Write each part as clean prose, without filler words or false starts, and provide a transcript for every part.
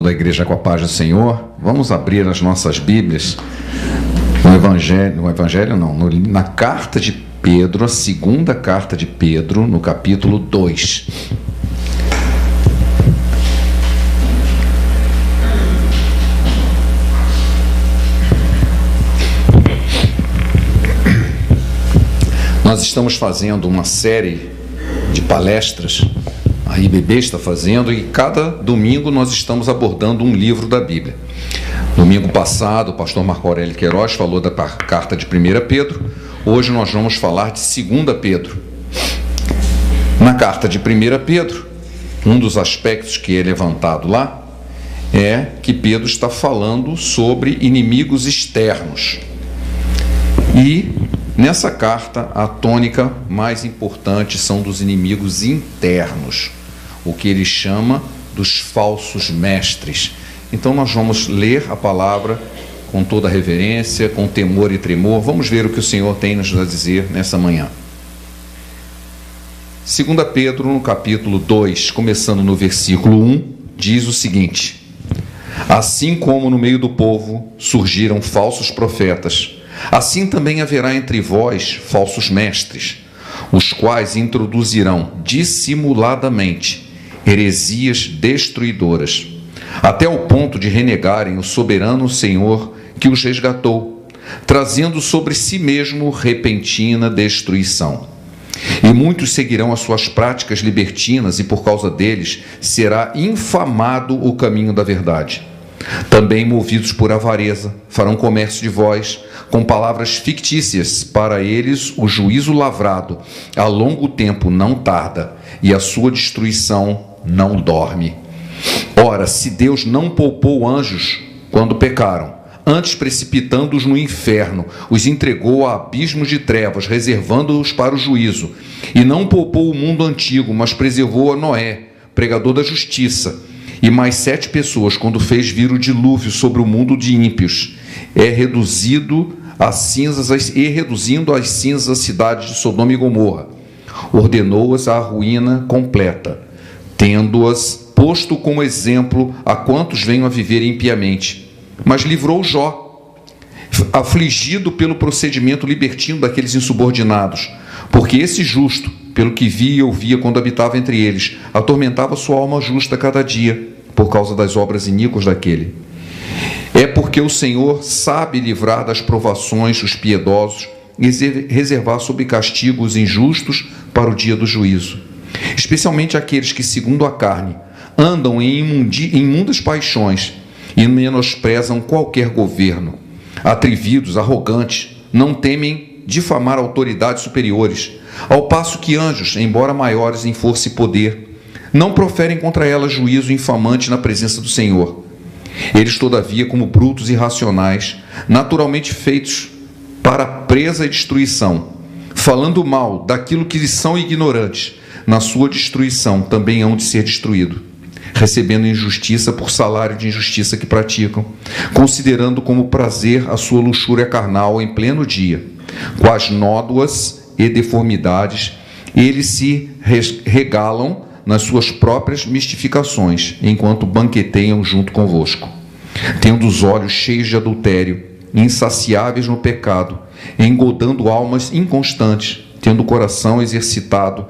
da Igreja com a Paz do Senhor, vamos abrir as nossas Bíblias na carta de Pedro, a segunda carta de Pedro, no capítulo 2. Nós estamos fazendo uma série de palestras, a IBB está fazendo, e cada domingo nós estamos abordando um livro da Bíblia. Domingo passado, o pastor Marco Aurélio Queiroz falou da carta de 1 Pedro, hoje nós vamos falar de 2 Pedro. Na carta de 1 Pedro, um dos aspectos que é levantado lá é que Pedro está falando sobre inimigos externos. E nessa carta, a tônica mais importante são dos inimigos internos, o que ele chama dos falsos mestres. Então nós vamos ler a palavra com toda a reverência, com temor e tremor. Vamos ver o que o Senhor tem nos a dizer nessa manhã. 2 Pedro, no capítulo 2, começando no versículo 1, diz o seguinte: assim como no meio do povo surgiram falsos profetas, assim também haverá entre vós falsos mestres, os quais introduzirão dissimuladamente heresias destruidoras, até o ponto de renegarem o soberano Senhor que os resgatou, trazendo sobre si mesmo repentina destruição. E muitos seguirão as suas práticas libertinas, e por causa deles será infamado o caminho da verdade. Também, movidos por avareza, farão comércio de vós, com palavras fictícias. Para eles o juízo lavrado a longo tempo não tarda, e a sua destruição não dorme. Ora, se Deus não poupou anjos quando pecaram, antes precipitando-os no inferno, os entregou a abismos de trevas, reservando-os para o juízo, e não poupou o mundo antigo, mas preservou a Noé, pregador da justiça, e mais 7 pessoas, quando fez vir o dilúvio sobre o mundo de ímpios, reduzindo às cinzas a cidade de Sodoma e Gomorra, ordenou-as à ruína completa, tendo-as posto como exemplo a quantos venham a viver impiamente. Mas livrou Jó, afligido pelo procedimento libertino daqueles insubordinados, porque esse justo, pelo que via e ouvia quando habitava entre eles, atormentava sua alma justa cada dia, por causa das obras iníquas daquele. É porque o Senhor sabe livrar das provações os piedosos e reservar sob castigo os injustos para o dia do juízo, especialmente aqueles que, segundo a carne, andam em imundas paixões e menosprezam qualquer governo, atrevidos, arrogantes, não temem difamar autoridades superiores, ao passo que anjos, embora maiores em força e poder, não proferem contra elas juízo infamante na presença do Senhor. Eles, todavia, como brutos e irracionais, naturalmente feitos para presa e destruição, falando mal daquilo que lhes são ignorantes, na sua destruição também hão de ser destruídos, recebendo injustiça por salário de injustiça que praticam, considerando como prazer a sua luxúria carnal em pleno dia. Com as nódoas e deformidades, eles se regalam nas suas próprias mistificações, enquanto banqueteiam junto convosco, tendo os olhos cheios de adultério, insaciáveis no pecado, engodando almas inconstantes, tendo o coração exercitado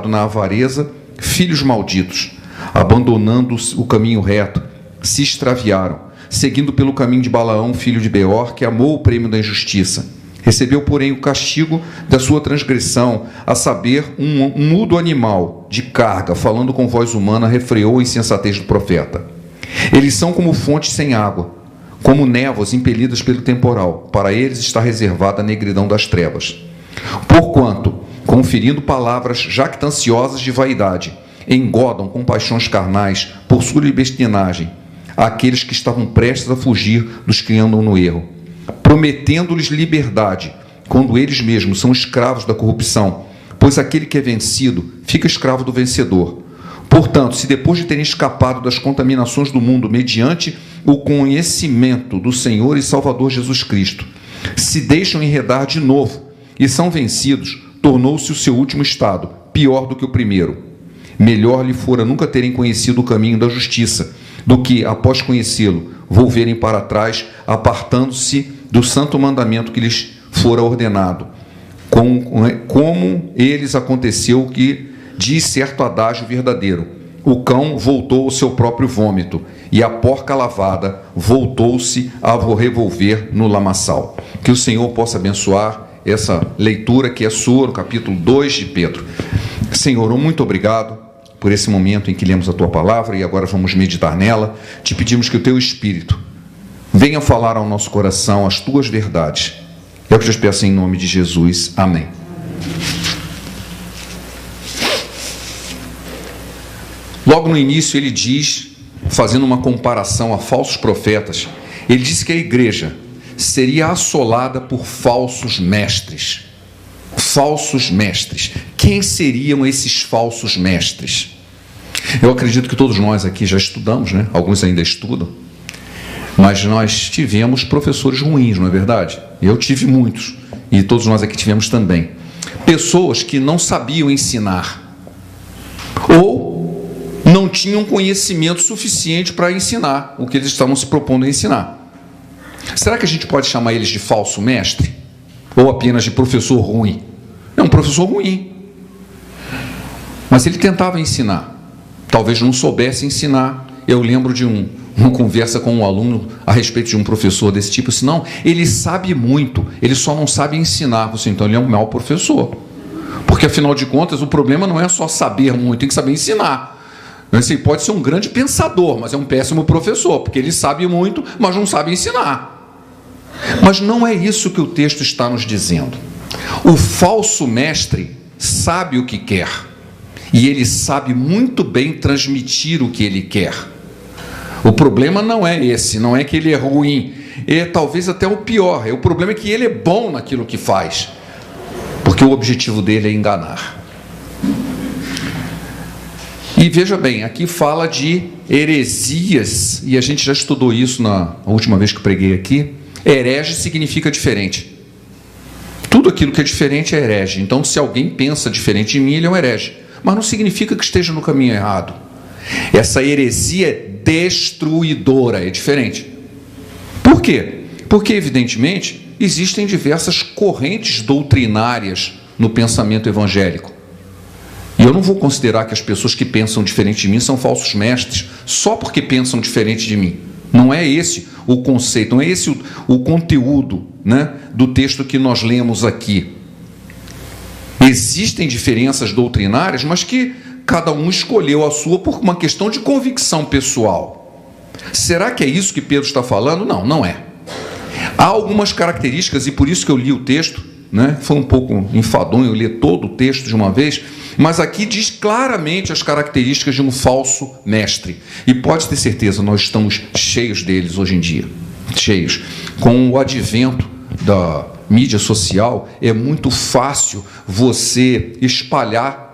na avareza, filhos malditos, abandonando o caminho reto, se extraviaram, seguindo pelo caminho de Balaão, filho de Beor, que amou o prêmio da injustiça. Recebeu, porém, o castigo da sua transgressão, a saber, um mudo animal de carga, falando com voz humana, refreou a insensatez do profeta. Eles são como fontes sem água, como névoas impelidas pelo temporal. Para eles está reservada a negridão das trevas. Porquanto, conferindo palavras jactanciosas de vaidade, engodam com paixões carnais, por sua libertinagem, aqueles que estavam prestes a fugir dos que andam no erro, prometendo-lhes liberdade, quando eles mesmos são escravos da corrupção, pois aquele que é vencido fica escravo do vencedor. Portanto, se depois de terem escapado das contaminações do mundo mediante o conhecimento do Senhor e Salvador Jesus Cristo, se deixam enredar de novo e são vencidos, tornou-se o seu último estado pior do que o primeiro. Melhor lhe fora nunca terem conhecido o caminho da justiça do que, após conhecê-lo, volverem para trás, apartando-se do santo mandamento que lhes fora ordenado. Como eles aconteceu que diz certo adágio verdadeiro: o cão voltou ao seu próprio vômito, e a porca lavada voltou-se a revolver no lamaçal. Que o Senhor possa abençoar essa leitura que é sua, no capítulo 2 de Pedro. Senhor, muito obrigado por esse momento em que lemos a Tua palavra e agora vamos meditar nela. Te pedimos que o Teu Espírito venha falar ao nosso coração as Tuas verdades. É o que eu te peço em nome de Jesus. Amém. Logo no início ele diz, fazendo uma comparação a falsos profetas, ele diz que a igreja seria assolada por falsos mestres. Falsos mestres. Quem seriam esses falsos mestres? Eu acredito que todos nós aqui já estudamos, né? Alguns ainda estudam, mas nós tivemos professores ruins, não é verdade? Eu tive muitos, e todos nós aqui tivemos também. Pessoas que não sabiam ensinar, ou não tinham conhecimento suficiente para ensinar o que eles estavam se propondo a ensinar. Será que a gente pode chamar eles de falso mestre? Ou apenas de professor ruim? É um professor ruim, mas ele tentava ensinar, talvez não soubesse ensinar. Eu lembro de uma conversa com um aluno a respeito de um professor desse tipo. Assim, não, ele sabe muito, ele só não sabe ensinar. Assim, então ele é um mau professor, porque afinal de contas o problema não é só saber muito, tem que saber ensinar. Ele pode ser um grande pensador, mas é um péssimo professor, porque ele sabe muito, mas não sabe ensinar. Mas não é isso que o texto está nos dizendo. O falso mestre sabe o que quer, e ele sabe muito bem transmitir o que ele quer. O problema não é esse, não é que ele é ruim, é talvez até o pior. O problema é que ele é bom naquilo que faz, porque o objetivo dele é enganar. E veja bem, aqui fala de heresias, e a gente já estudou isso na última vez que preguei aqui. Herege significa diferente. Tudo aquilo que é diferente é herege. Então, se alguém pensa diferente de mim, ele é um herege. Mas não significa que esteja no caminho errado. Essa heresia é destruidora, é diferente. Por quê? Porque, evidentemente, existem diversas correntes doutrinárias no pensamento evangélico. E eu não vou considerar que as pessoas que pensam diferente de mim são falsos mestres só porque pensam diferente de mim. Não é esse o conceito, não é esse o conteúdo, né, do texto que nós lemos aqui. Existem diferenças doutrinárias, mas que cada um escolheu a sua por uma questão de convicção pessoal. Será que é isso que Pedro está falando? Não, não é. Há algumas características, e por isso que eu li o texto, né? Foi um pouco enfadonho eu ler todo o texto de uma vez, mas aqui diz claramente as características de um falso mestre. E pode ter certeza, nós estamos cheios deles hoje em dia. Cheios. Com o advento da mídia social, é muito fácil você espalhar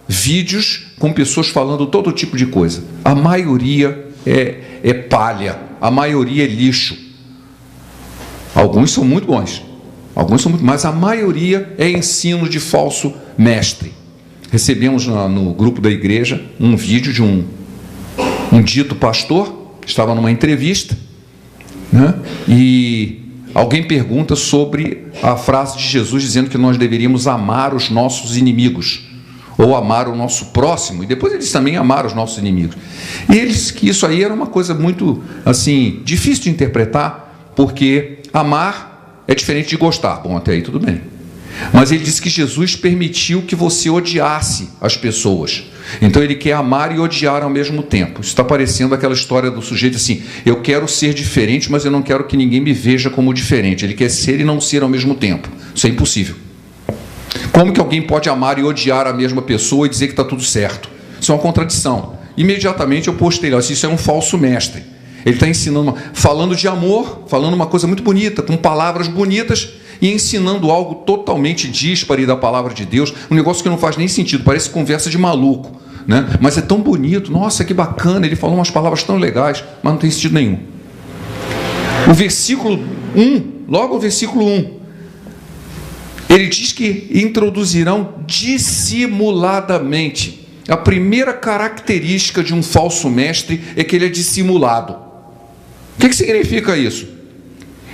vídeos com pessoas falando todo tipo de coisa. A maioria é palha, a maioria é lixo. Alguns são muito bons, mas a maioria é ensino de falso mestre. Recebemos no grupo da igreja um vídeo de um dito pastor, estava numa entrevista, né? E alguém pergunta sobre a frase de Jesus dizendo que nós deveríamos amar os nossos inimigos, ou amar o nosso próximo, e depois ele diz também amar os nossos inimigos. E ele disse que isso aí era uma coisa muito assim, difícil de interpretar, porque amar é diferente de gostar. Bom, até aí tudo bem. Mas ele disse que Jesus permitiu que você odiasse as pessoas. Então ele quer amar e odiar ao mesmo tempo. Isso está parecendo aquela história do sujeito assim: eu quero ser diferente, mas eu não quero que ninguém me veja como diferente. Ele quer ser e não ser ao mesmo tempo. Isso é impossível. Como que alguém pode amar e odiar a mesma pessoa e dizer que está tudo certo? Isso é uma contradição. Imediatamente eu postei lá: isso é um falso mestre. Ele está ensinando, falando de amor, falando uma coisa muito bonita, com palavras bonitas, e ensinando algo totalmente díspare da palavra de Deus, um negócio que não faz nem sentido, parece conversa de maluco, né? Mas é tão bonito, nossa, que bacana, ele falou umas palavras tão legais, mas não tem sentido nenhum. O versículo 1, logo o versículo 1, ele diz que introduzirão dissimuladamente. a primeira característica de um falso mestre é que ele é dissimulado. O que significa isso?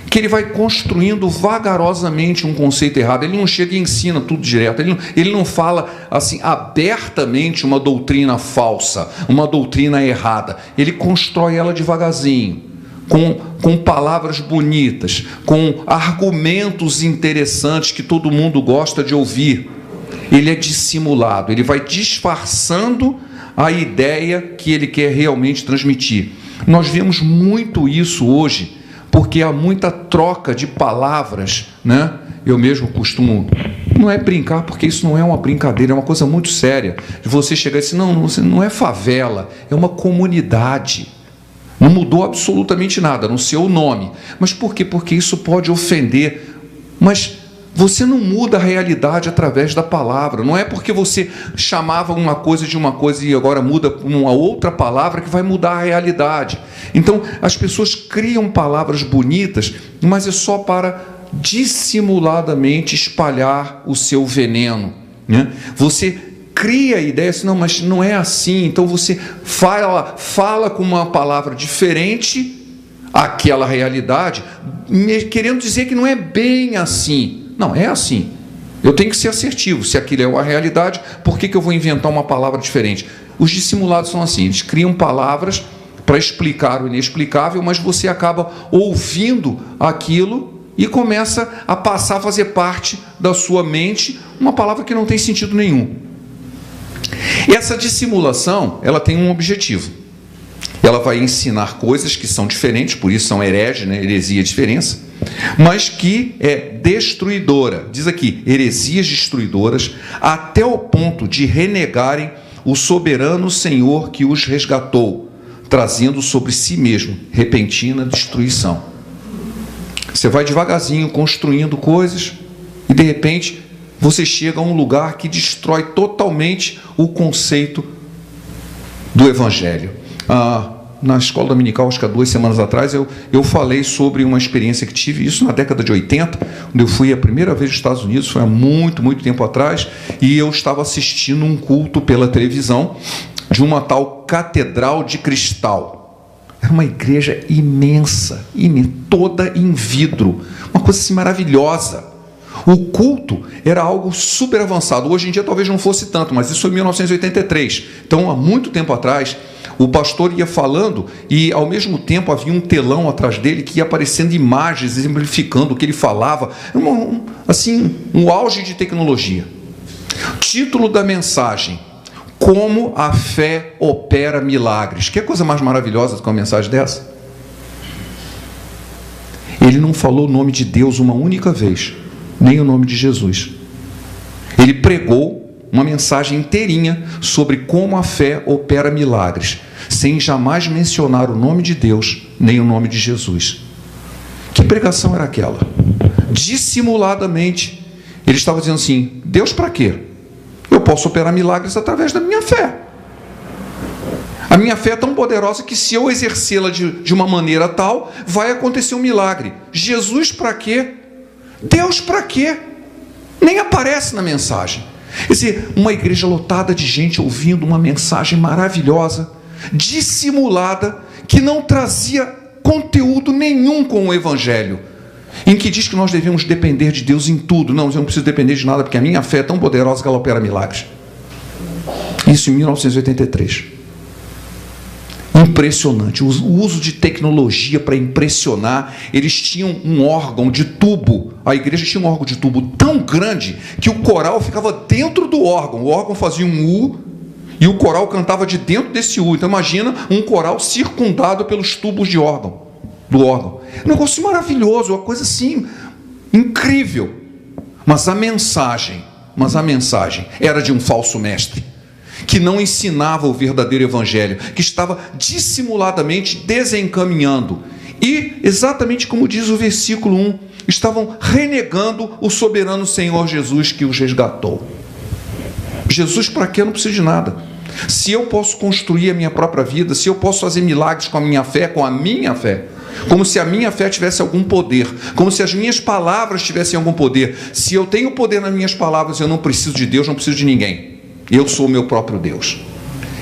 Que ele vai construindo vagarosamente um conceito errado. Ele não chega e ensina tudo direto. Ele não fala assim abertamente uma doutrina falsa, uma doutrina errada. Ele constrói ela devagarzinho, com palavras bonitas, com argumentos interessantes que todo mundo gosta de ouvir. Ele é dissimulado, ele vai disfarçando a ideia que ele quer realmente transmitir. Nós vemos muito isso hoje, porque há muita troca de palavras, né? Eu mesmo costumo, não é brincar, porque isso não é uma brincadeira, é uma coisa muito séria, de você chegar e dizer, não é favela, é uma comunidade. Não mudou absolutamente nada, a não ser o nome. Mas por quê? Porque isso pode ofender. Mas você não muda a realidade através da palavra. Não é porque você chamava uma coisa de uma coisa e agora muda uma outra palavra que vai mudar a realidade. Então, as pessoas criam palavras bonitas, mas é só para dissimuladamente espalhar o seu veneno, né? Você cria a ideia assim, não, mas não é assim. Então você fala com uma palavra diferente aquela realidade, querendo dizer que não é bem assim. Não, é assim. Eu tenho que ser assertivo. Se aquilo é uma realidade, por que eu vou inventar uma palavra diferente? Os dissimulados são assim, eles criam palavras para explicar o inexplicável, mas você acaba ouvindo aquilo e começa a passar a fazer parte da sua mente uma palavra que não tem sentido nenhum. Essa dissimulação, ela tem um objetivo. Ela vai ensinar coisas que são diferentes, por isso são herege, né? Heresia é diferença, mas que é destruidora. Diz aqui, heresias destruidoras, até o ponto de renegarem o soberano Senhor que os resgatou, trazendo sobre si mesmo repentina destruição. Você vai devagarzinho construindo coisas e de repente você chega a um lugar que destrói totalmente o conceito do Evangelho. Na escola dominical, acho que há 2 semanas atrás, eu falei sobre uma experiência que tive, isso na década de 80, onde eu fui a primeira vez nos Estados Unidos, foi há muito tempo atrás, e eu estava assistindo um culto pela televisão de uma tal Catedral de Cristal. Era uma igreja imensa, toda em vidro, uma coisa assim maravilhosa. O culto era algo super avançado. Hoje em dia talvez não fosse tanto, mas isso foi em 1983. Então, há muito tempo atrás, o pastor ia falando e, ao mesmo tempo, havia um telão atrás dele que ia aparecendo imagens, exemplificando o que ele falava. Um auge de tecnologia. Título da mensagem: Como a fé opera milagres. Que coisa mais maravilhosa do que uma mensagem dessa? Ele não falou o nome de Deus uma única vez, nem o nome de Jesus. Ele pregou uma mensagem inteirinha sobre como a fé opera milagres, sem jamais mencionar o nome de Deus, nem o nome de Jesus. Que pregação era aquela? Dissimuladamente, ele estava dizendo assim, Deus para quê? Eu posso operar milagres através da minha fé. A minha fé é tão poderosa que se eu exercê-la de uma maneira tal, vai acontecer um milagre. Jesus para quê? Deus para quê? Nem aparece na mensagem. Quer dizer, uma igreja lotada de gente ouvindo uma mensagem maravilhosa, dissimulada, que não trazia conteúdo nenhum com o Evangelho, em que diz que nós devemos depender de Deus em tudo. Não, eu não preciso depender de nada, porque a minha fé é tão poderosa que ela opera milagres. Isso em 1983. Impressionante, o uso de tecnologia para impressionar. Eles tinham um órgão de tubo, a igreja tinha um órgão de tubo tão grande que o coral ficava dentro do órgão. O órgão fazia um U e o coral cantava de dentro desse U. Então imagina um coral circundado pelos tubos de órgão, do órgão. Um negócio maravilhoso, uma coisa assim incrível. Mas a mensagem era de um falso mestre, que não ensinava o verdadeiro evangelho, que estava dissimuladamente desencaminhando. E, exatamente como diz o versículo 1, estavam renegando o soberano Senhor Jesus que os resgatou. Jesus para quê? Eu não preciso de nada. Se eu posso construir a minha própria vida, se eu posso fazer milagres com a minha fé, como se a minha fé tivesse algum poder, como se as minhas palavras tivessem algum poder. Se eu tenho poder nas minhas palavras, eu não preciso de Deus, não preciso de ninguém. Eu sou o meu próprio Deus.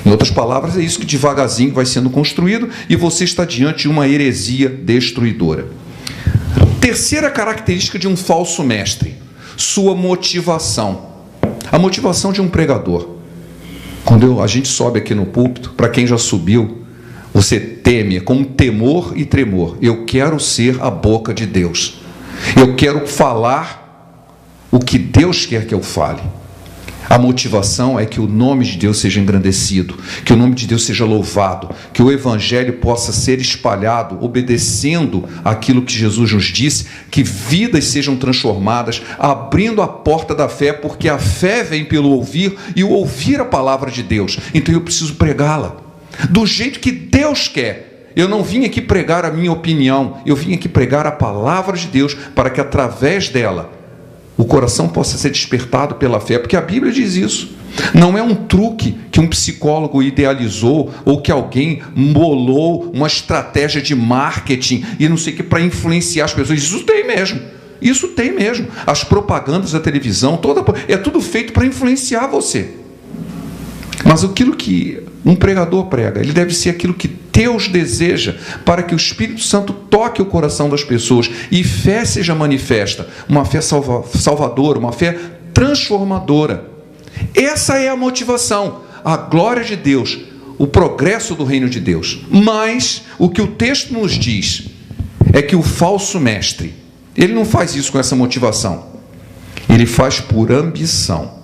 Em outras palavras, é isso que devagarzinho vai sendo construído e você está diante de uma heresia destruidora. Terceira característica de um falso mestre: sua motivação. A motivação de um pregador. Quando a gente sobe aqui no púlpito, para quem já subiu, você teme com temor e tremor. Eu quero ser a boca de Deus. Eu quero falar o que Deus quer que eu fale. A motivação é que o nome de Deus seja engrandecido, que o nome de Deus seja louvado, que o Evangelho possa ser espalhado, obedecendo aquilo que Jesus nos disse, que vidas sejam transformadas, abrindo a porta da fé, porque a fé vem pelo ouvir e o ouvir a palavra de Deus. Então eu preciso pregá-la do jeito que Deus quer. Eu não vim aqui pregar a minha opinião, eu vim aqui pregar a palavra de Deus, para que através dela o coração possa ser despertado pela fé, porque a Bíblia diz isso. Não é um truque que um psicólogo idealizou ou que alguém bolou uma estratégia de marketing e não sei o que para influenciar as pessoas. Isso tem mesmo. Isso tem mesmo. As propagandas da televisão, é tudo feito para influenciar você. Mas aquilo que um pregador prega, ele deve ser aquilo que Deus deseja, para que o Espírito Santo toque o coração das pessoas e fé seja manifesta, uma fé salvadora, uma fé transformadora. Essa é a motivação, a glória de Deus, o progresso do reino de Deus. Mas o que o texto nos diz é que o falso mestre, ele não faz isso com essa motivação, ele faz por ambição.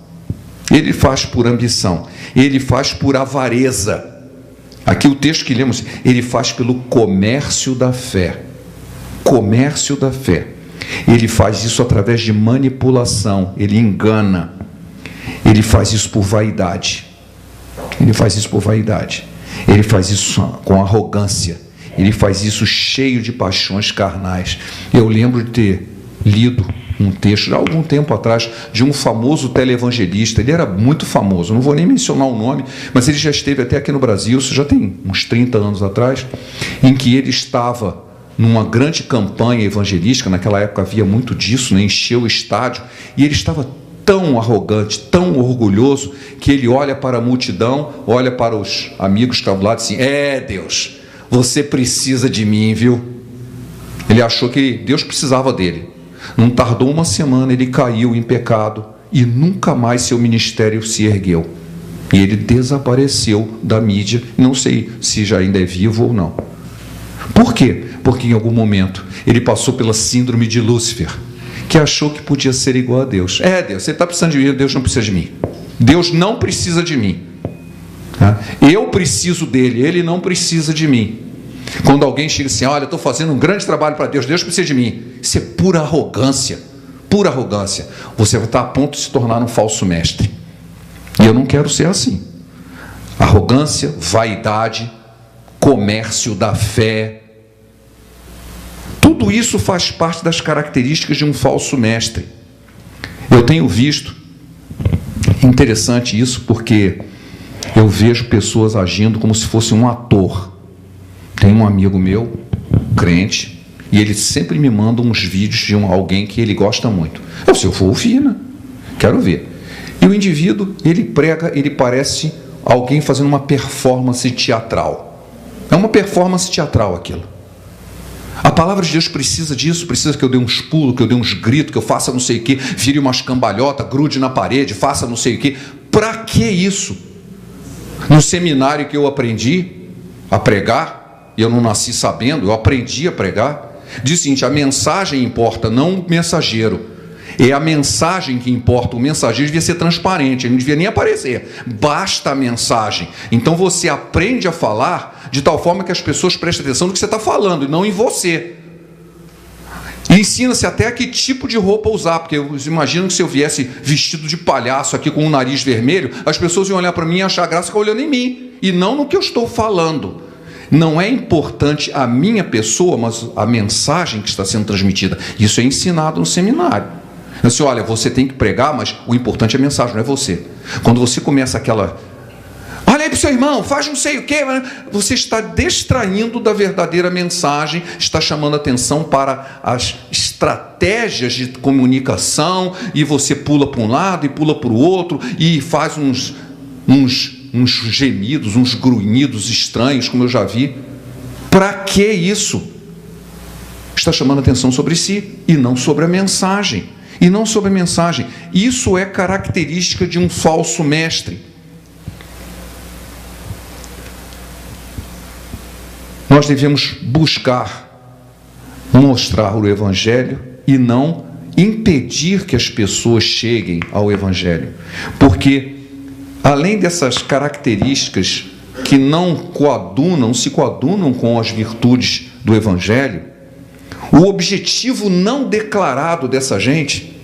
Ele faz por ambição, ele faz por avareza. Aqui o texto que lemos, ele faz pelo comércio da fé. Comércio da fé. Ele faz isso através de manipulação, ele engana. Ele faz isso por vaidade. Ele faz isso por vaidade. Ele faz isso com arrogância. Ele faz isso cheio de paixões carnais. Eu lembro de ter lido um texto, há algum tempo atrás, de um famoso televangelista. Ele era muito famoso, não vou nem mencionar o nome, mas ele já esteve até aqui no Brasil, isso já tem uns 30 anos atrás, em que ele estava numa grande campanha evangelística. Naquela época havia muito disso, né? Encheu o estádio, e ele estava tão arrogante, tão orgulhoso, que ele olha para a multidão, olha para os amigos que estavam lá e diz assim: Deus, você precisa de mim, viu? Ele achou que Deus precisava dele. Não tardou uma semana, ele caiu em pecado e nunca mais seu ministério se ergueu. E ele desapareceu da mídia, não sei se já ainda é vivo ou não. Por quê? Porque em algum momento ele passou pela síndrome de Lúcifer, que achou que podia ser igual a Deus. Deus, você está precisando de mim, Deus não precisa de mim. Deus não precisa de mim. Eu preciso dele, ele não precisa de mim. Quando alguém chega assim: olha, eu estou fazendo um grande trabalho para Deus, Deus precisa de mim. Isso é pura arrogância, pura arrogância. Você vai estar a ponto de se tornar um falso mestre. E eu não quero ser assim. Arrogância, vaidade, comércio da fé, tudo isso faz parte das características de um falso mestre. Eu tenho visto, interessante isso, porque eu vejo pessoas agindo como se fosse um ator. Tem um amigo meu, crente, e ele sempre me manda uns vídeos de alguém que ele gosta muito. Eu vou ouvir, né? Quero ver. E o indivíduo, ele prega, ele parece alguém fazendo uma performance teatral. É uma performance teatral aquilo. A palavra de Deus precisa disso, precisa que eu dê uns pulos, que eu dê uns gritos, que eu faça não sei o que, vire umas cambalhotas, grude na parede, faça não sei o que. Para que isso? No seminário que eu aprendi a pregar, e eu não nasci sabendo, eu aprendi a pregar, diz o seguinte: a mensagem importa, não o mensageiro. É a mensagem que importa. O mensageiro devia ser transparente, ele não devia nem aparecer. Basta a mensagem. Então você aprende a falar de tal forma que as pessoas prestem atenção no que você está falando, e não em você. E ensina-se até a que tipo de roupa usar, porque eu imagino que se eu viesse vestido de palhaço aqui com um nariz vermelho, as pessoas iam olhar para mim e achar graça ficar olhando em mim, e não no que eu estou falando. Não é importante a minha pessoa, mas a mensagem que está sendo transmitida. Isso é ensinado no seminário. Assim, olha, você tem que pregar, mas o importante é a mensagem, não é você. Quando você começa aquela: olha aí para o seu irmão, faz não sei o quê, você está distraindo da verdadeira mensagem, está chamando atenção para as estratégias de comunicação, e você pula para um lado e pula para o outro, e faz uns uns gemidos, uns grunhidos estranhos, como eu já vi. Para que isso? Está chamando atenção sobre si e não sobre a mensagem. E não sobre a mensagem. Isso é característica de um falso mestre. Nós devemos buscar mostrar o Evangelho e não impedir que as pessoas cheguem ao Evangelho. Porque, além dessas características que não se coadunam com as virtudes do Evangelho, o objetivo não declarado dessa gente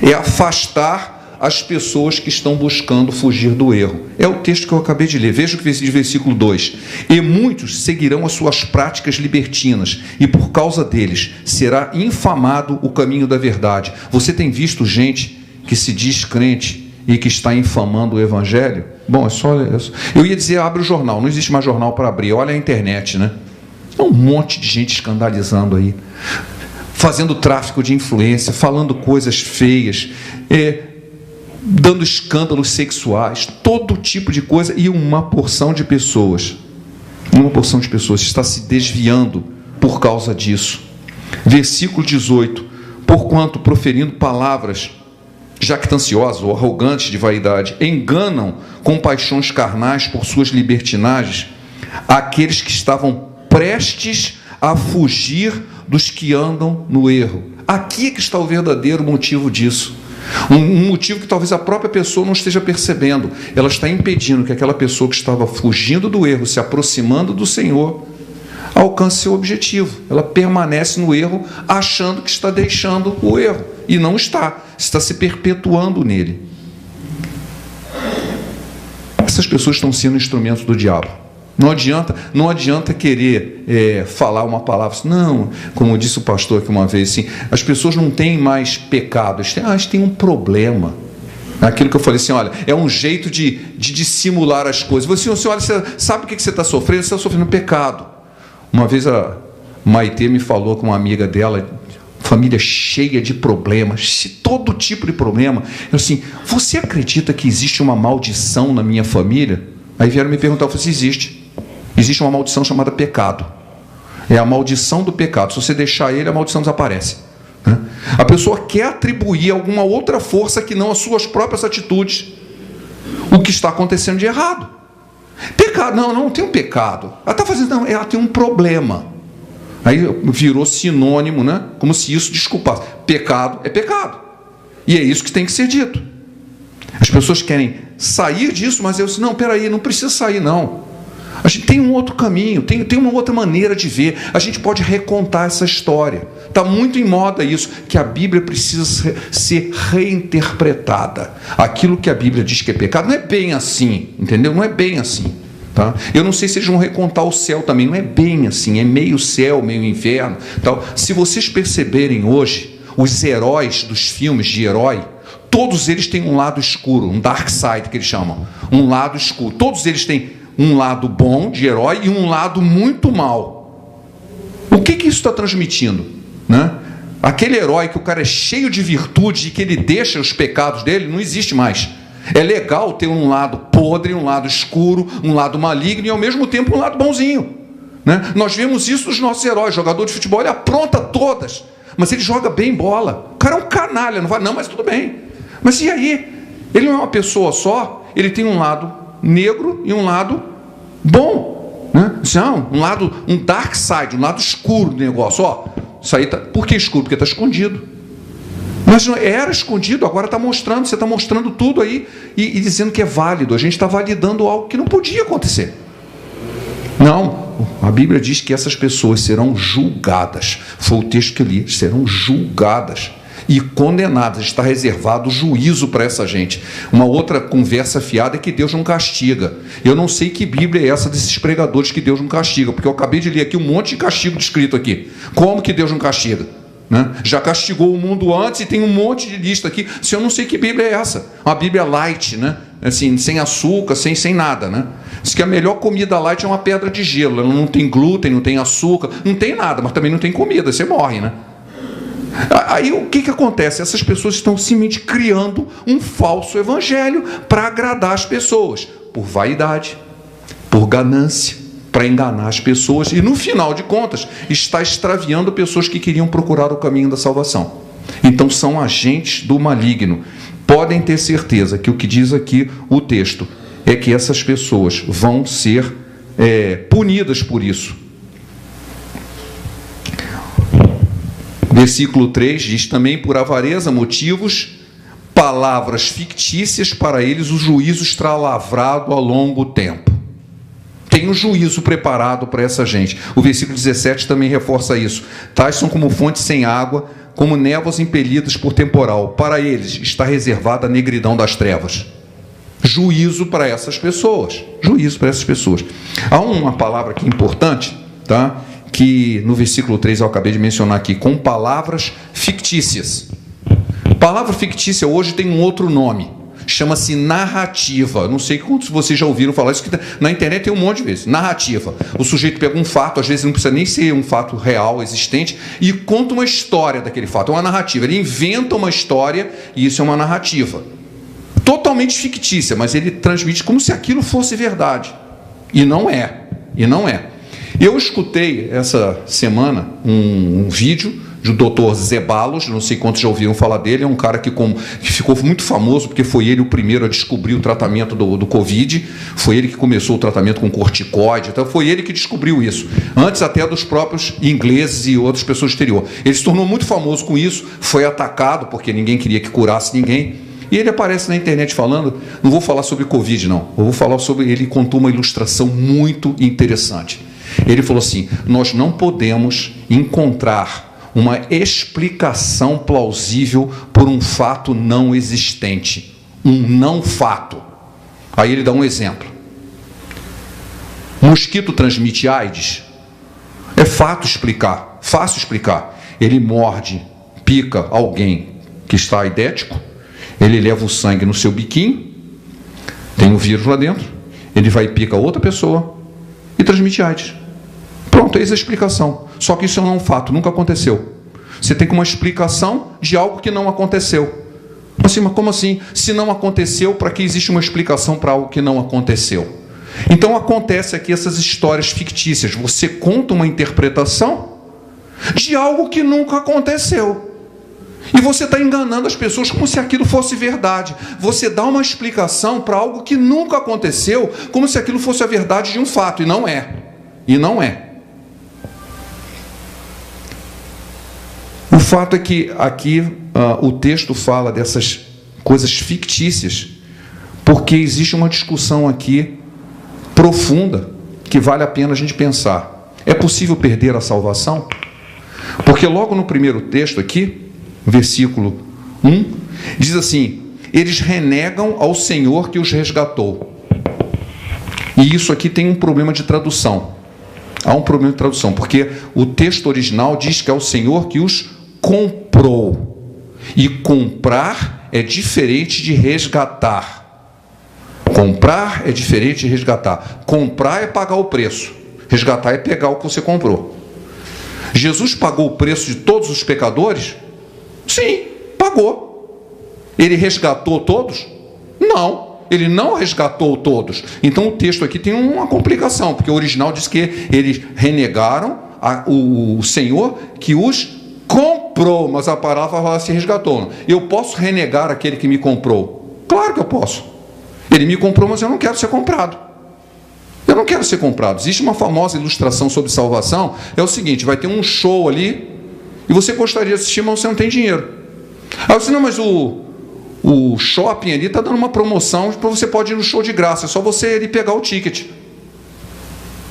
é afastar as pessoas que estão buscando fugir do erro. É o texto que eu acabei de ler. Veja o que diz o versículo 2. E muitos seguirão as suas práticas libertinas, e por causa deles será infamado o caminho da verdade. Você tem visto gente que se diz crente e que está infamando o Evangelho? Bom, é só... Eu ia dizer, abre o jornal. Não existe mais jornal para abrir. Olha a internet, né? É um monte de gente escandalizando aí, fazendo tráfico de influência, falando coisas feias, dando escândalos sexuais, todo tipo de coisa, e uma porção de pessoas está se desviando por causa disso. Versículo 18: porquanto, proferindo palavras jactanciosas ou arrogantes de vaidade, enganam com paixões carnais por suas libertinagens aqueles que estavam prestes a fugir dos que andam no erro. Aqui é que está o verdadeiro motivo disso. Um motivo que talvez a própria pessoa não esteja percebendo. Ela está impedindo que aquela pessoa que estava fugindo do erro, se aproximando do Senhor, alcance seu objetivo. Ela permanece no erro, achando que está deixando o erro. E não está se perpetuando nele. Essas pessoas estão sendo instrumentos do diabo. Não adianta querer falar uma palavra assim, não, como disse o pastor aqui uma vez, assim, as pessoas não têm mais pecado, elas têm um problema. Aquilo que eu falei assim, olha, é um jeito de dissimular as coisas. Você olha, você sabe o que você está sofrendo? Você está sofrendo pecado. Uma vez a Maitê me falou com uma amiga dela, família cheia de problemas, todo tipo de problema. Eu assim, você acredita que existe uma maldição na minha família? Aí vieram me perguntar, eu falei, existe. Existe uma maldição chamada pecado. É a maldição do pecado. Se você deixar ele, a maldição desaparece. A pessoa quer atribuir alguma outra força que não as suas próprias atitudes o que está acontecendo de errado. Pecado, não tem um pecado. Ela está fazendo, não, ela tem um problema. Aí virou sinônimo, né? Como se isso desculpasse. Pecado é pecado. E é isso que tem que ser dito. As pessoas querem sair disso, mas eu disse, não, peraí, não precisa sair, não. A gente tem um outro caminho, tem uma outra maneira de ver. A gente pode recontar essa história. Está muito em moda isso, que a Bíblia precisa ser reinterpretada. Aquilo que a Bíblia diz que é pecado não é bem assim, entendeu? Não é bem assim. Tá? Eu não sei se eles vão recontar o céu também, não é bem assim, é meio céu, meio inferno. Tal. Se vocês perceberem hoje, os heróis dos filmes de herói, todos eles têm um lado escuro, um dark side que eles chamam, um lado escuro. Todos eles têm um lado bom de herói e um lado muito mau. O que isso está transmitindo? Né? Aquele herói que o cara é cheio de virtude e que ele deixa os pecados dele, não existe mais. É legal ter um lado podre, um lado escuro, um lado maligno e ao mesmo tempo um lado bonzinho. Né? Nós vemos isso nos nossos heróis. Jogador de futebol, ele apronta todas, mas ele joga bem bola. O cara é um canalha, não vai, não, mas tudo bem. Mas e aí? Ele não é uma pessoa só, ele tem um lado negro e um lado bom. Né? Não, um dark side, um lado escuro do negócio. Ó, isso aí tá, por que escuro? Porque está escondido. Mas era escondido, agora está mostrando, você está mostrando tudo aí e dizendo que é válido. A gente está validando algo que não podia acontecer. Não, a Bíblia diz que essas pessoas serão julgadas. Foi o texto que eu li, serão julgadas e condenadas. Está reservado juízo para essa gente. Uma outra conversa fiada é que Deus não castiga. Eu não sei que Bíblia é essa desses pregadores que Deus não castiga, porque eu acabei de ler aqui um monte de castigo descrito aqui. Como que Deus não castiga? Né? Já castigou o mundo antes e tem um monte de lista aqui. Se eu não sei que Bíblia é essa, uma Bíblia light, né? Assim, sem açúcar, sem nada, né? Diz que a melhor comida light é uma pedra de gelo. Ela não tem glúten, não tem açúcar, não tem nada, mas também não tem comida, você morre, né? Aí o que acontece? Essas pessoas estão simplesmente criando um falso evangelho para agradar as pessoas. por vaidade, por ganância, para enganar as pessoas e, no final de contas, está extraviando pessoas que queriam procurar o caminho da salvação. Então, são agentes do maligno. Podem ter certeza que o que diz aqui o texto é que essas pessoas vão ser punidas por isso. Versículo 3 diz: também por avareza, motivos, palavras fictícias, para eles o juízo está lavrado a longo tempo. Tem um juízo preparado para essa gente. O versículo 17 também reforça isso. Tais são como fontes sem água, como névoas impelidas por temporal. Para eles está reservada a negridão das trevas. Juízo para essas pessoas. Juízo para essas pessoas. Há uma palavra aqui importante, tá? Que no versículo 3 eu acabei de mencionar aqui, com palavras fictícias. Palavra fictícia hoje tem um outro nome, chama-se narrativa. Não sei quantos vocês já ouviram falar isso, que na internet tem um monte de vezes. Narrativa. O sujeito pega um fato, às vezes não precisa nem ser um fato real, existente, e conta uma história daquele fato. É uma narrativa. Ele inventa uma história e isso é uma narrativa. Totalmente fictícia, mas ele transmite como se aquilo fosse verdade. E não é. E não é. Eu escutei essa semana um vídeo do Dr. Zeballos, não sei quantos já ouviram falar dele, é um cara que ficou muito famoso, porque foi ele o primeiro a descobrir o tratamento do Covid, foi ele que começou o tratamento com corticoide, então foi ele que descobriu isso, antes até dos próprios ingleses e outras pessoas do exterior. Ele se tornou muito famoso com isso, foi atacado, porque ninguém queria que curasse ninguém, e ele aparece na internet falando, não vou falar sobre Covid não, eu vou falar sobre, ele contou uma ilustração muito interessante. Ele falou assim: nós não podemos encontrar uma explicação plausível por um fato não existente, um não fato. Aí ele dá um exemplo. Mosquito transmite AIDS? É fácil explicar. Ele morde, pica alguém que está aidético, ele leva o sangue no seu biquinho, tem um vírus lá dentro, ele vai e pica outra pessoa e transmite AIDS. Pronto, eis a explicação. Só que isso não é um fato, nunca aconteceu. Você tem uma explicação de algo que não aconteceu. Assim, mas como assim? Se não aconteceu, para que existe uma explicação para algo que não aconteceu? Então acontece aqui essas histórias fictícias. Você conta uma interpretação de algo que nunca aconteceu. E você está enganando as pessoas como se aquilo fosse verdade. Você dá uma explicação para algo que nunca aconteceu, como se aquilo fosse a verdade de um fato. E não é. E não é. O fato é que aqui o texto fala dessas coisas fictícias, porque existe uma discussão aqui profunda que vale a pena a gente pensar. É possível perder a salvação? Porque logo no primeiro texto aqui, versículo 1, diz assim: eles renegam ao Senhor que os resgatou. E isso aqui tem um problema de tradução. Há um problema de tradução, porque o texto original diz que é o Senhor que os comprou. E comprar é diferente de resgatar. Comprar é diferente de resgatar. Comprar é pagar o preço. Resgatar é pegar o que você comprou. Jesus pagou o preço de todos os pecadores? Sim, pagou. Ele resgatou todos? Não, ele não resgatou todos. Então o texto aqui tem uma complicação, porque o original diz que eles renegaram o Senhor que os comprou, mas a palavra fala se resgatou. Eu posso renegar aquele que me comprou? Claro que eu posso. Ele me comprou, mas eu não quero ser comprado. Eu não quero ser comprado. Existe uma famosa ilustração sobre salvação, é o seguinte: vai ter um show ali, e você gostaria de assistir, mas você não tem dinheiro. Aí você, não, mas o shopping ali está dando uma promoção, para você pode ir no show de graça, é só você ir pegar o ticket.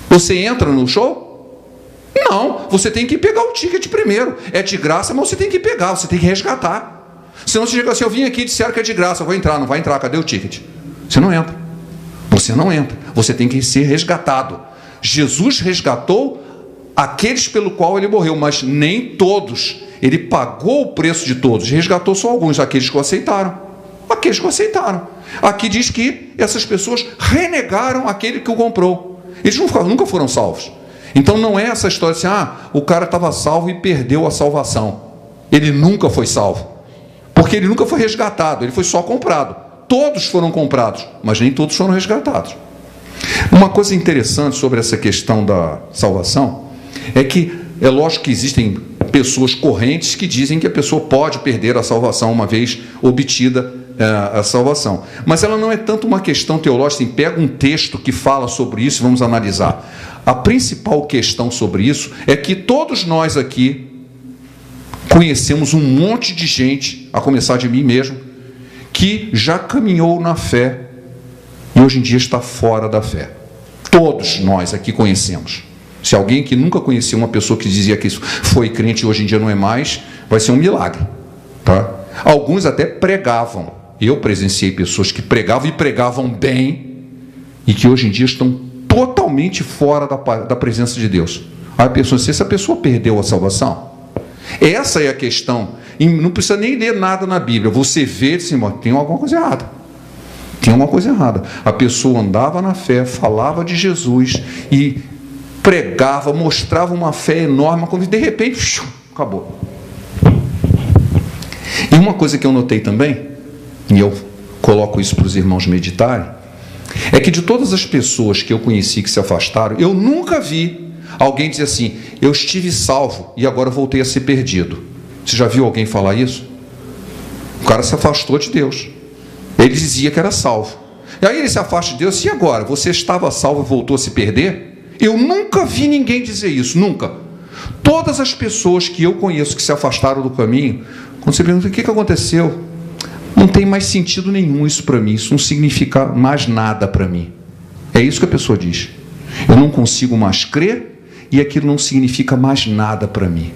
Você entra no show? Não, você tem que pegar o ticket primeiro. É de graça, mas você tem que pegar, você tem que resgatar. Senão você chega assim: eu vim aqui e disseram que é de graça, eu vou entrar. Não vai entrar, cadê o ticket? Você não entra. Você não entra. Você tem que ser resgatado. Jesus resgatou aqueles pelo qual ele morreu, mas nem todos. Ele pagou o preço de todos. Resgatou só alguns, aqueles que o aceitaram. Aqueles que o aceitaram. Aqui diz que essas pessoas renegaram aquele que o comprou. Eles nunca foram salvos. Então não é essa história assim: o cara estava salvo e perdeu a salvação. Ele nunca foi salvo. Porque ele nunca foi resgatado, ele foi só comprado. Todos foram comprados, mas nem todos foram resgatados. Uma coisa interessante sobre essa questão da salvação é que é lógico que existem pessoas correntes que dizem que a pessoa pode perder a salvação uma vez obtida a salvação. Mas ela não é tanto uma questão teológica, assim, pega um texto que fala sobre isso e vamos analisar. A principal questão sobre isso é que todos nós aqui conhecemos um monte de gente, a começar de mim mesmo, que já caminhou na fé e hoje em dia está fora da fé. Todos nós aqui conhecemos. Se alguém que nunca conhecia uma pessoa que dizia que foi crente e hoje em dia não é mais, vai ser um milagre, tá? Alguns até pregavam. Eu presenciei pessoas que pregavam e pregavam bem e que hoje em dia estão totalmente fora da presença de Deus. Aí a pessoa, se essa pessoa perdeu a salvação, essa é a questão. E não precisa nem ler nada na Bíblia. Você vê assim, tem alguma coisa errada. Tem uma coisa errada. A pessoa andava na fé, falava de Jesus e pregava, mostrava uma fé enorme, quando de repente, acabou. E uma coisa que eu notei também, e eu coloco isso para os irmãos meditarem, é que de todas as pessoas que eu conheci que se afastaram, eu nunca vi alguém dizer assim, eu estive salvo e agora voltei a ser perdido. Você já viu alguém falar isso? O cara se afastou de Deus. Ele dizia que era salvo. E aí ele se afasta de Deus, e agora? Você estava salvo e voltou a se perder? Eu nunca vi ninguém dizer isso, nunca. Todas as pessoas que eu conheço que se afastaram do caminho, quando você pergunta o que aconteceu, não tem mais sentido nenhum isso para mim, isso não significa mais nada para mim. É isso que a pessoa diz. Eu não consigo mais crer e aquilo não significa mais nada para mim.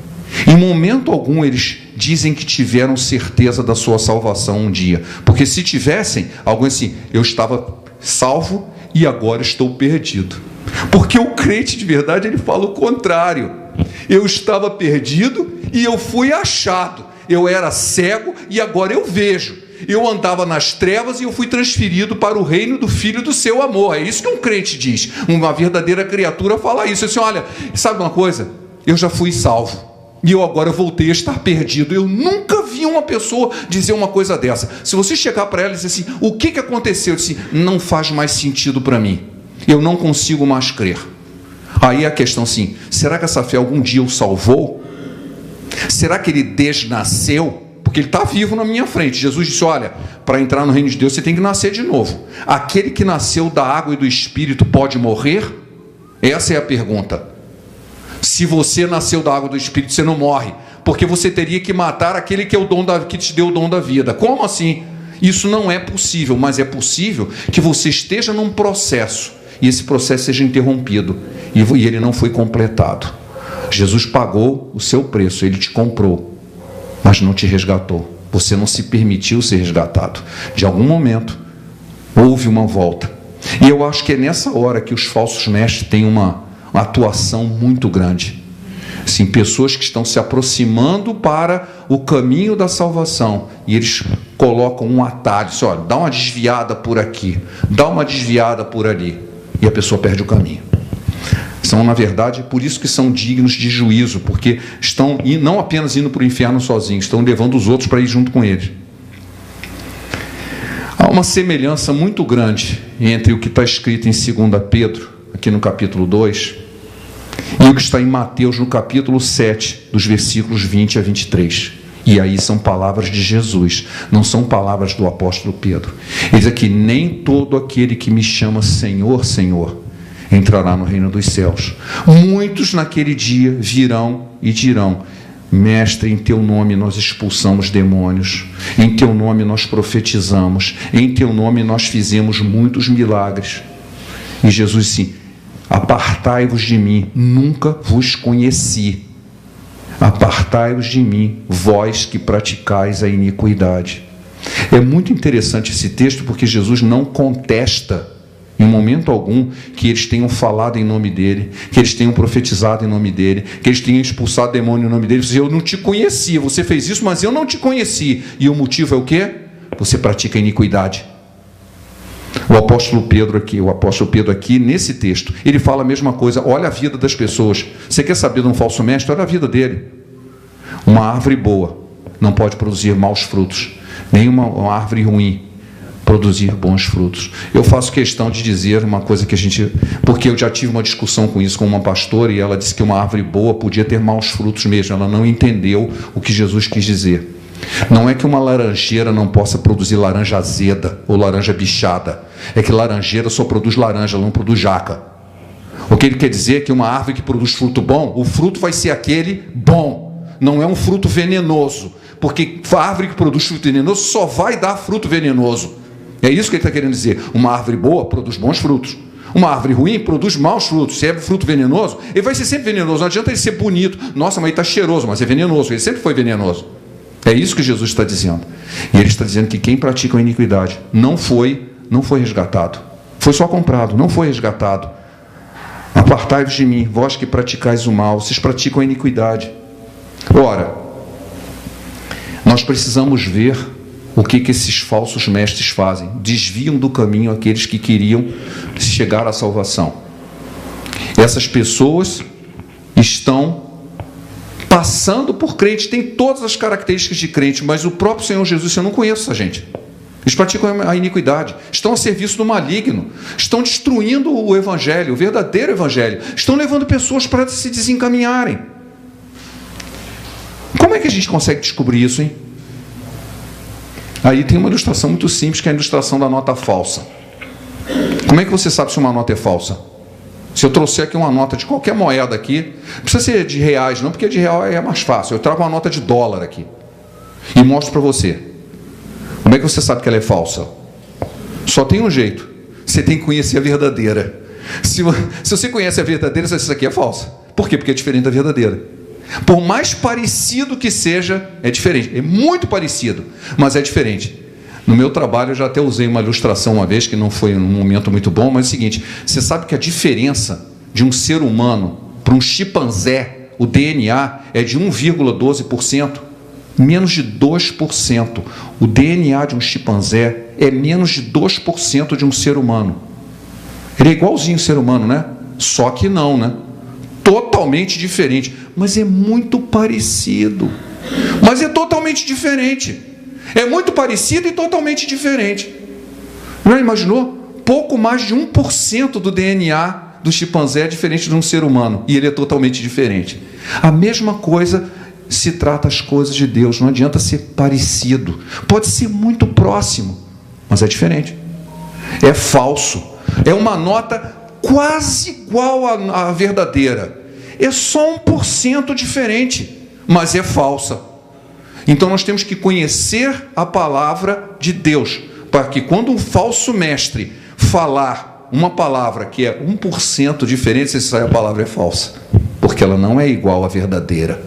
Em momento algum eles dizem que tiveram certeza da sua salvação um dia, porque se tivessem, alguém assim, eu estava salvo e agora estou perdido. Porque o crente de verdade, ele fala o contrário. Eu estava perdido e eu fui achado. Eu era cego e agora eu vejo. Eu andava nas trevas e eu fui transferido para o reino do Filho do seu amor. É isso que um crente diz. Uma verdadeira criatura fala isso. Assim, olha, sabe uma coisa? Eu já fui salvo e eu agora voltei a estar perdido. Eu nunca vi uma pessoa dizer uma coisa dessa. Se você chegar para ela e dizer assim, o que aconteceu? Eu disse, não faz mais sentido para mim. Eu não consigo mais crer. Aí a questão assim, será que essa fé algum dia o salvou? Será que ele desnasceu? Porque ele está vivo na minha frente. Jesus disse, olha, para entrar no reino de Deus você tem que nascer de novo. Aquele que nasceu da água e do Espírito pode morrer? Essa é a pergunta. Se você nasceu da água e do Espírito, você não morre, porque você teria que matar aquele que é o dom que te deu o dom da vida. Como assim? Isso não é possível, mas é possível que você esteja num processo e esse processo seja interrompido e ele não foi completado. Jesus pagou o seu preço, ele te comprou, mas não te resgatou. Você não se permitiu ser resgatado. De algum momento houve uma volta. E eu acho que é nessa hora que os falsos mestres têm uma atuação muito grande. Assim, pessoas que estão se aproximando para o caminho da salvação e eles colocam um atalho, assim, olha, dá uma desviada por aqui, dá uma desviada por ali, e a pessoa perde o caminho. São, na verdade, por isso que são dignos de juízo, porque estão não apenas indo para o inferno sozinhos, estão levando os outros para ir junto com eles. Há uma semelhança muito grande entre o que está escrito em 2 Pedro, aqui no capítulo 2, e o que está em Mateus, no capítulo 7, dos versículos 20 a 23. E aí são palavras de Jesus, não são palavras do apóstolo Pedro. Ele diz aqui, nem todo aquele que me chama Senhor, Senhor, entrará no reino dos céus. Muitos naquele dia virão e dirão, Mestre, em teu nome nós expulsamos demônios, em teu nome nós profetizamos, em teu nome nós fizemos muitos milagres. E Jesus disse, apartai-vos de mim, nunca vos conheci. Apartai-vos de mim, vós que praticais a iniquidade. É muito interessante esse texto, porque Jesus não contesta em momento algum que eles tenham falado em nome dele, que eles tenham profetizado em nome dele, que eles tenham expulsado demônio em nome dele. Ele diz, eu não te conhecia, você fez isso, mas eu não te conheci. E o motivo é o quê? Você pratica a iniquidade. O apóstolo Pedro aqui, nesse texto, ele fala a mesma coisa. Olha a vida das pessoas. Você quer saber de um falso mestre? Olha a vida dele. Uma árvore boa não pode produzir maus frutos, nem uma árvore ruim produzir bons frutos. Eu faço questão de dizer uma coisa porque eu já tive uma discussão com isso com uma pastora, e ela disse que uma árvore boa podia ter maus frutos mesmo. Ela não entendeu o que Jesus quis dizer. Não é que uma laranjeira não possa produzir laranja azeda ou laranja bichada. É que laranjeira só produz laranja, ela não produz jaca. O que ele quer dizer é que uma árvore que produz fruto bom, o fruto vai ser aquele bom. Não é um fruto venenoso. Porque a árvore que produz fruto venenoso só vai dar fruto venenoso. É isso que ele está querendo dizer. Uma árvore boa produz bons frutos. Uma árvore ruim produz maus frutos. Se é fruto venenoso, ele vai ser sempre venenoso. Não adianta ele ser bonito. Nossa, mas ele está cheiroso, mas é venenoso. Ele sempre foi venenoso. É isso que Jesus está dizendo. E ele está dizendo que quem pratica a iniquidade não foi resgatado. Foi só comprado, não foi resgatado. Apartai-vos de mim, vós que praticais o mal. Vocês praticam a iniquidade. Ora, nós precisamos ver o que esses falsos mestres fazem. Desviam do caminho aqueles que queriam chegar à salvação. Essas pessoas estão passando por crente, têm todas as características de crente, mas o próprio Senhor Jesus, eu não conheço essa gente. Eles praticam a iniquidade, estão a serviço do maligno, estão destruindo o evangelho, o verdadeiro evangelho, estão levando pessoas para se desencaminharem. Como é que a gente consegue descobrir isso, hein? Aí tem uma ilustração muito simples, que é a ilustração da nota falsa. Como é que você sabe se uma nota é falsa? Se eu trouxer aqui uma nota de qualquer moeda aqui, não precisa ser de reais não, porque de real é mais fácil. Eu trago uma nota de dólar aqui e mostro para você. Como é que você sabe que ela é falsa? Só tem um jeito. Você tem que conhecer a verdadeira. Se você conhece a verdadeira, você diz: isso aqui é falsa. Por quê? Porque é diferente da verdadeira. Por mais parecido que seja, é diferente. É muito parecido, mas é diferente. No meu trabalho, eu já até usei uma ilustração uma vez, que não foi um momento muito bom, mas é o seguinte: você sabe que a diferença de um ser humano para um chimpanzé, o DNA, é de 1,12%, menos de 2%. O DNA de um chimpanzé é menos de 2% de um ser humano. Ele é igualzinho ao ser humano, né? Só que não, né? Totalmente diferente, mas é muito parecido. Mas é totalmente diferente. É muito parecido e totalmente diferente. Já imaginou? Pouco mais de 1% do DNA do chimpanzé é diferente de um ser humano, e ele é totalmente diferente. A mesma coisa se trata as coisas de Deus. Não adianta ser parecido. Pode ser muito próximo, mas é diferente. É falso. É uma nota quase igual à verdadeira. É só 1% diferente, mas é falsa. Então nós temos que conhecer a palavra de Deus, para que quando um falso mestre falar uma palavra que é 1% diferente, você sabe, a palavra é falsa, porque ela não é igual à verdadeira.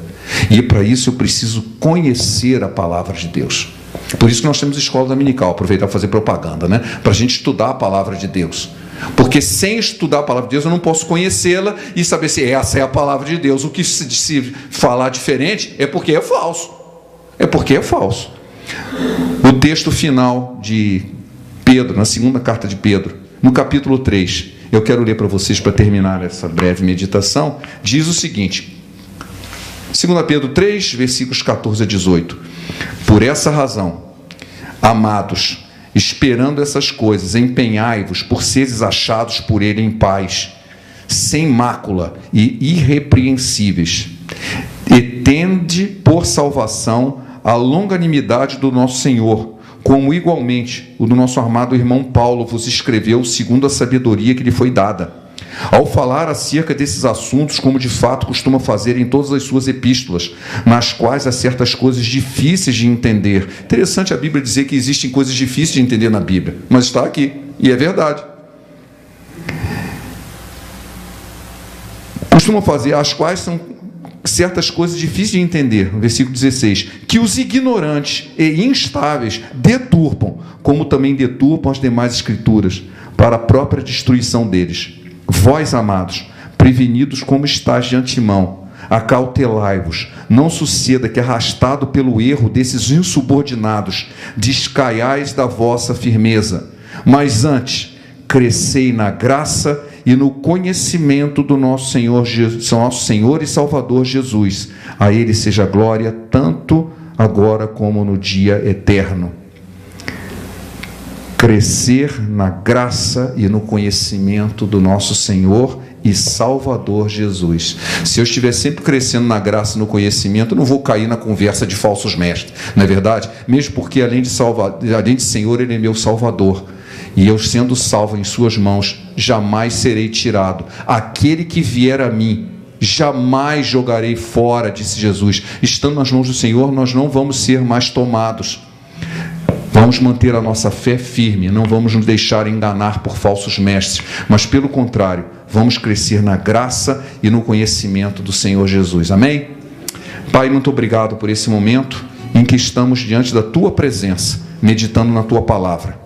E para isso eu preciso conhecer a palavra de Deus. Por isso que nós temos escola dominical, aproveitar para fazer propaganda, né? Para a gente estudar a palavra de Deus. Porque sem estudar a palavra de Deus eu não posso conhecê-la e saber se essa é a palavra de Deus. O que se falar diferente é porque é falso. É porque é falso. O texto final de Pedro, na segunda carta de Pedro, no capítulo 3, eu quero ler para vocês para terminar essa breve meditação, diz o seguinte: 2 Pedro 3, versículos 14 a 18. Por essa razão, amados, esperando essas coisas, empenhai-vos por seres achados por ele em paz, sem mácula e irrepreensíveis, e tende por salvação a longanimidade do nosso Senhor, como igualmente o do nosso amado irmão Paulo vos escreveu segundo a sabedoria que lhe foi dada, ao falar acerca desses assuntos, como de fato costuma fazer em todas as suas epístolas, nas quais há certas coisas difíceis de entender. Interessante a Bíblia dizer que existem coisas difíceis de entender na Bíblia, mas está aqui, e é verdade. Costuma fazer, as quais são certas coisas difíceis de entender, no versículo 16, que os ignorantes e instáveis deturpam, como também deturpam as demais escrituras, para a própria destruição deles. Vós, amados, prevenidos como estáis de antemão, acautelai-vos, não suceda que, arrastado pelo erro desses insubordinados, descaiais da vossa firmeza, mas antes, crescei na graça e no conhecimento do nosso Senhor e Salvador Jesus. A Ele seja glória, tanto agora como no dia eterno. crescer na graça e no conhecimento do nosso Senhor e Salvador Jesus. Se eu estiver sempre crescendo na graça e no conhecimento, eu não vou cair na conversa de falsos mestres, não é verdade? Mesmo porque além de Senhor, Ele é meu Salvador. E eu, sendo salvo em suas mãos, jamais serei tirado. Aquele que vier a mim, jamais jogarei fora, disse Jesus. Estando nas mãos do Senhor, nós não vamos ser mais tomados. Vamos manter a nossa fé firme, não vamos nos deixar enganar por falsos mestres, mas pelo contrário, vamos crescer na graça e no conhecimento do Senhor Jesus. Amém? Pai, muito obrigado por esse momento em que estamos diante da Tua presença, meditando na Tua palavra.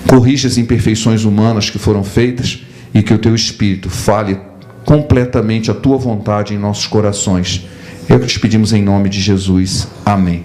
Corrija as imperfeições humanas que foram feitas e que o Teu Espírito fale completamente a Tua vontade em nossos corações. É o que te pedimos em nome de Jesus. Amém.